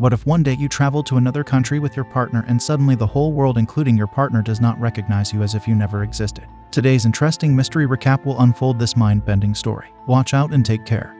What if one day you travel to another country with your partner and suddenly the whole world, including your partner, does not recognize you, as if you never existed? Today's interesting mystery recap will unfold this mind-bending story. Watch out and take care.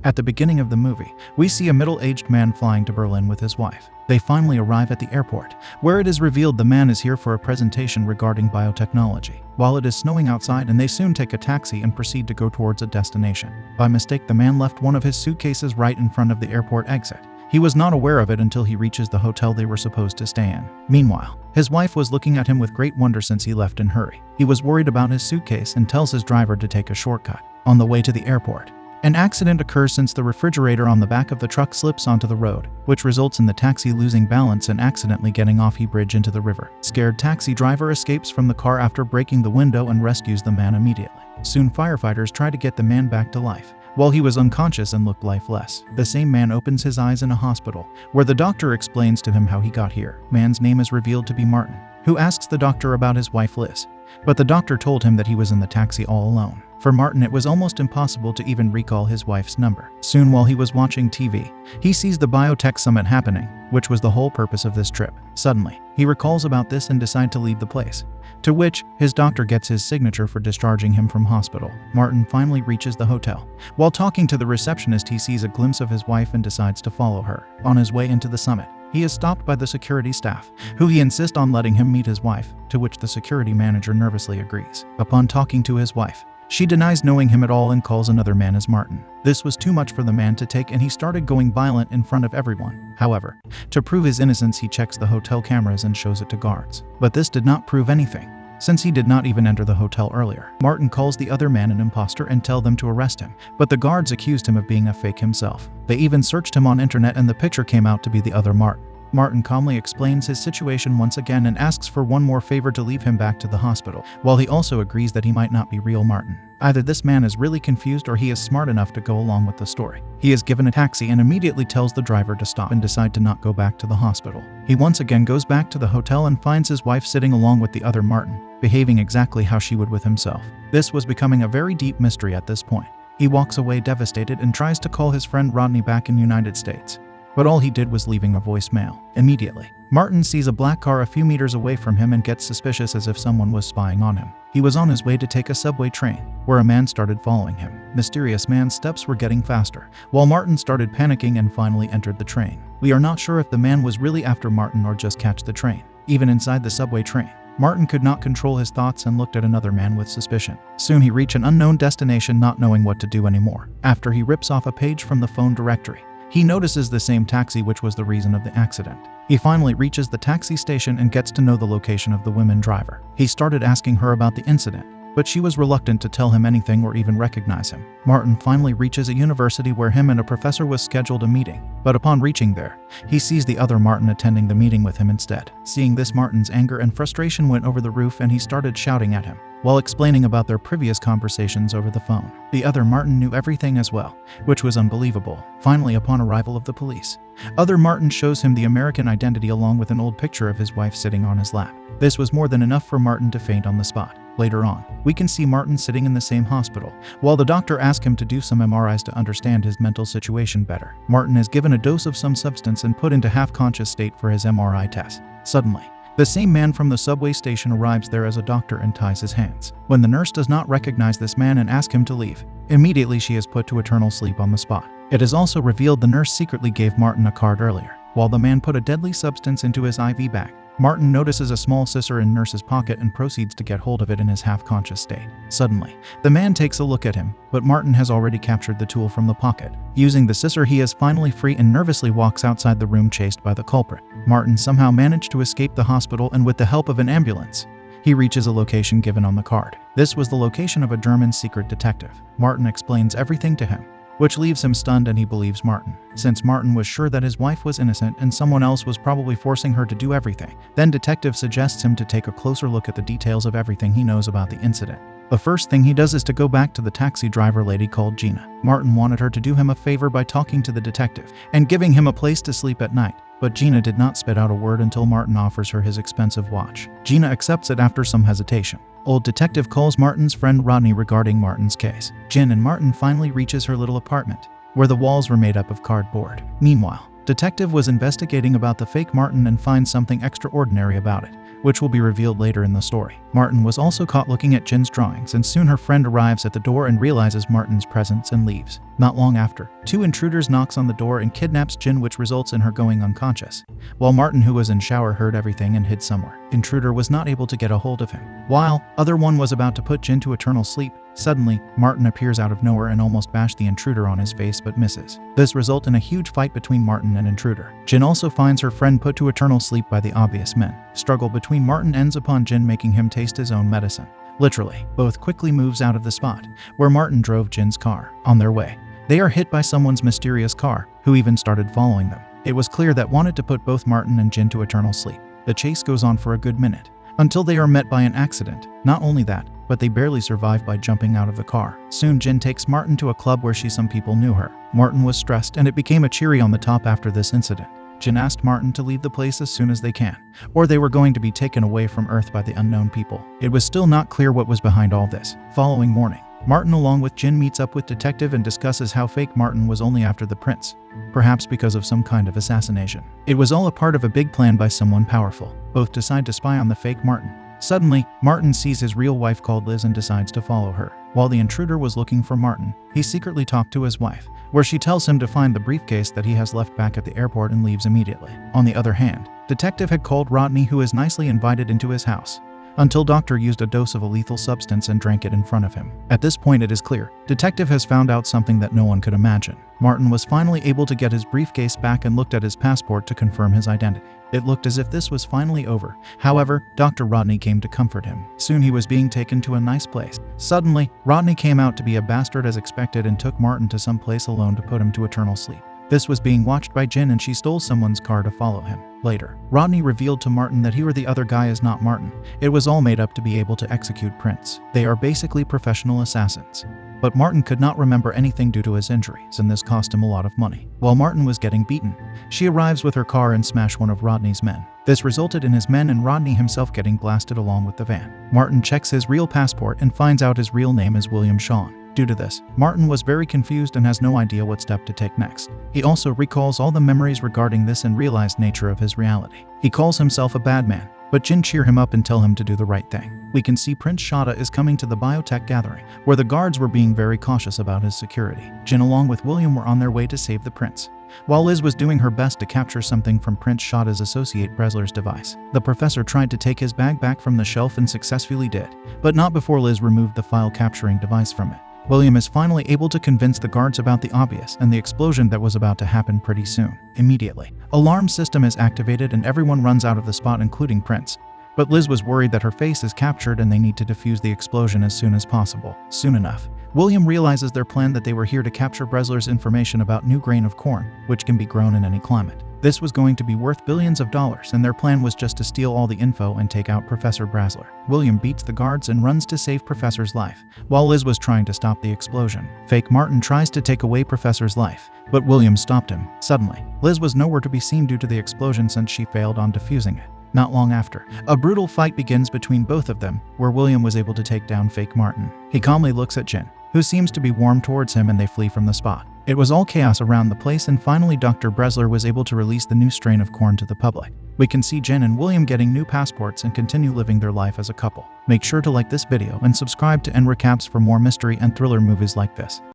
At the beginning of the movie, we see a middle-aged man flying to Berlin with his wife. They finally arrive at the airport, where it is revealed the man is here for a presentation regarding biotechnology. While it is snowing outside, and they soon take a taxi and proceed to go towards a destination. By mistake, the man left one of his suitcases right in front of the airport exit. He was not aware of it until he reaches the hotel they were supposed to stay in. Meanwhile, his wife was looking at him with great wonder since he left in a hurry. He was worried about his suitcase and tells his driver to take a shortcut. On the way to the airport, an accident occurs since the refrigerator on the back of the truck slips onto the road, which results in the taxi losing balance and accidentally getting off a bridge into the river. Scared taxi driver escapes from the car after breaking the window and rescues the man immediately. Soon firefighters try to get the man back to life. While he was unconscious and looked lifeless, the same man opens his eyes in a hospital, where the doctor explains to him how he got here. Man's name is revealed to be Martin, who asks the doctor about his wife Liz. But the doctor told him that he was in the taxi all alone. For Martin, it was almost impossible to even recall his wife's number. Soon, while he was watching TV, he sees the biotech summit happening, which was the whole purpose of this trip. Suddenly, he recalls about this and decides to leave the place, to which his doctor gets his signature for discharging him from hospital. Martin finally reaches the hotel. While talking to the receptionist, he sees a glimpse of his wife and decides to follow her. On his way into the summit, he is stopped by the security staff, who he insists on letting him meet his wife, to which the security manager nervously agrees. Upon talking to his wife, she denies knowing him at all and calls another man as Martin. This was too much for the man to take, and he started going violent in front of everyone. However, to prove his innocence, he checks the hotel cameras and shows it to guards. But this did not prove anything, since he did not even enter the hotel earlier. Martin calls the other man an imposter and tell them to arrest him, but the guards accused him of being a fake himself. They even searched him on internet and the picture came out to be the other Martin. Martin calmly explains his situation once again and asks for one more favor, to leave him back to the hospital, while he also agrees that he might not be real Martin. Either this man is really confused or he is smart enough to go along with the story. He is given a taxi and immediately tells the driver to stop and decide to not go back to the hospital. He once again goes back to the hotel and finds his wife sitting along with the other Martin, behaving exactly how she would with himself. This was becoming a very deep mystery at this point. He walks away devastated and tries to call his friend Rodney back in the United States. But all he did was leaving a voicemail. Immediately, Martin sees a black car a few meters away from him and gets suspicious, as if someone was spying on him. He was on his way to take a subway train, where a man started following him. Mysterious man's steps were getting faster, while Martin started panicking and finally entered the train. We are not sure if the man was really after Martin or just catch the train. Even inside the subway train, Martin could not control his thoughts and looked at another man with suspicion. Soon he reached an unknown destination, not knowing what to do anymore. After he rips off a page from the phone directory, he notices the same taxi which was the reason of the accident. He finally reaches the taxi station and gets to know the location of the woman driver. He started asking her about the incident, but she was reluctant to tell him anything or even recognize him. Martin finally reaches a university where him and a professor was scheduled a meeting, but upon reaching there, he sees the other Martin attending the meeting with him instead. Seeing this, Martin's anger and frustration went over the roof and he started shouting at him, while explaining about their previous conversations over the phone. The other Martin knew everything as well, which was unbelievable. Finally, upon arrival of the police, other Martin shows him the American identity along with an old picture of his wife sitting on his lap. This was more than enough for Martin to faint on the spot. Later on, we can see Martin sitting in the same hospital, while the doctor asks him to do some MRIs to understand his mental situation better. Martin is given a dose of some substance and put into half-conscious state for his MRI test. Suddenly, the same man from the subway station arrives there as a doctor and ties his hands. When the nurse does not recognize this man and asks him to leave, immediately she is put to eternal sleep on the spot. It is also revealed the nurse secretly gave Martin a card earlier. While the man put a deadly substance into his IV bag, Martin notices a small scissor in nurse's pocket and proceeds to get hold of it in his half-conscious state. Suddenly, the man takes a look at him, but Martin has already captured the tool from the pocket. Using the scissor, he is finally free and nervously walks outside the room chased by the culprit. Martin somehow managed to escape the hospital, and with the help of an ambulance, he reaches a location given on the card. This was the location of a German secret detective. Martin explains everything to him, which leaves him stunned, and he believes Martin. Since Martin was sure that his wife was innocent and someone else was probably forcing her to do everything, then detective suggests him to take a closer look at the details of everything he knows about the incident. The first thing he does is to go back to the taxi driver lady called Gina. Martin wanted her to do him a favor by talking to the detective and giving him a place to sleep at night, but Gina did not spit out a word until Martin offers her his expensive watch. Gina accepts it after some hesitation. Old detective calls Martin's friend Rodney regarding Martin's case. Jen and Martin finally reaches her little apartment, where the walls were made up of cardboard. Meanwhile, Detective was investigating about the fake Martin and finds something extraordinary about it, which will be revealed later in the story. Martin was also caught looking at Jin's drawings, and soon her friend arrives at the door and realizes Martin's presence and leaves. Not long after, two intruders knocks on the door and kidnaps Jin, which results in her going unconscious, while Martin, who was in shower, heard everything and hid somewhere. Intruder was not able to get a hold of him. While other one was about to put Jin to eternal sleep, suddenly, Martin appears out of nowhere and almost bashed the intruder on his face but misses. This results in a huge fight between Martin and intruder. Jin also finds her friend put to eternal sleep by the obvious men. Struggle between Martin ends upon Jin making him taste his own medicine. Literally, both quickly moves out of the spot where Martin drove Jin's car. On their way, they are hit by someone's mysterious car, who even started following them. It was clear that wanted to put both Martin and Jin to eternal sleep. The chase goes on for a good minute, until they are met by an accident. Not only that, but they barely survive by jumping out of the car. Soon Jin takes Martin to a club where some people knew her. Martin was stressed and it became a cherry on the top after this incident. Jin asked Martin to leave the place as soon as they can, or they were going to be taken away from Earth by the unknown people. It was still not clear what was behind all this. Following morning, Martin along with Jin meets up with Detective and discusses how fake Martin was only after the prince, perhaps because of some kind of assassination. It was all a part of a big plan by someone powerful. Both decide to spy on the fake Martin. Suddenly, Martin sees his real wife called Liz and decides to follow her. While the intruder was looking for Martin, he secretly talked to his wife, where she tells him to find the briefcase that he has left back at the airport and leaves immediately. On the other hand, Detective had called Rodney, who is nicely invited into his house, until Doctor used a dose of a lethal substance and drank it in front of him. At this point it is clear, Detective has found out something that no one could imagine. Martin was finally able to get his briefcase back and looked at his passport to confirm his identity. It looked as if this was finally over. However, Dr. Rodney came to comfort him. Soon he was being taken to a nice place. Suddenly, Rodney came out to be a bastard as expected and took Martin to some place alone to put him to eternal sleep. This was being watched by Jin and she stole someone's car to follow him. Later, Rodney revealed to Martin that he or the other guy is not Martin. It was all made up to be able to execute Prince. They are basically professional assassins. But Martin could not remember anything due to his injuries, and this cost him a lot of money. While Martin was getting beaten, she arrives with her car and smashed one of Rodney's men. This resulted in his men and Rodney himself getting blasted along with the van. Martin checks his real passport and finds out his real name is William Shawn. Due to this, Martin was very confused and has no idea what step to take next. He also recalls all the memories regarding this and realized nature of his reality. He calls himself a bad man, but Jin cheer him up and tell him to do the right thing. We can see Prince Shada is coming to the biotech gathering, where the guards were being very cautious about his security. Jin along with William were on their way to save the prince, while Liz was doing her best to capture something from Prince Shada's associate Bresler's device. The professor tried to take his bag back from the shelf and successfully did, but not before Liz removed the file capturing device from it. William is finally able to convince the guards about the obvious and the explosion that was about to happen pretty soon. Immediately, alarm system is activated and everyone runs out of the spot including Prince. But Liz was worried that her face is captured and they need to defuse the explosion as soon as possible. Soon enough, William realizes their plan that they were here to capture Bresler's information about new grain of corn, which can be grown in any climate. This was going to be worth billions of dollars and their plan was just to steal all the info and take out Professor Bresler. William beats the guards and runs to save Professor's life, while Liz was trying to stop the explosion. Fake Martin tries to take away Professor's life, but William stopped him. Suddenly, Liz was nowhere to be seen due to the explosion since she failed on defusing it. Not long after, a brutal fight begins between both of them, where William was able to take down Fake Martin. He calmly looks at Jin, who seems to be warm towards him, and they flee from the spot. It was all chaos around the place and finally Dr. Bresler was able to release the new strain of corn to the public. We can see Jin and William getting new passports and continue living their life as a couple. Make sure to like this video and subscribe to end recaps for more mystery and thriller movies like this.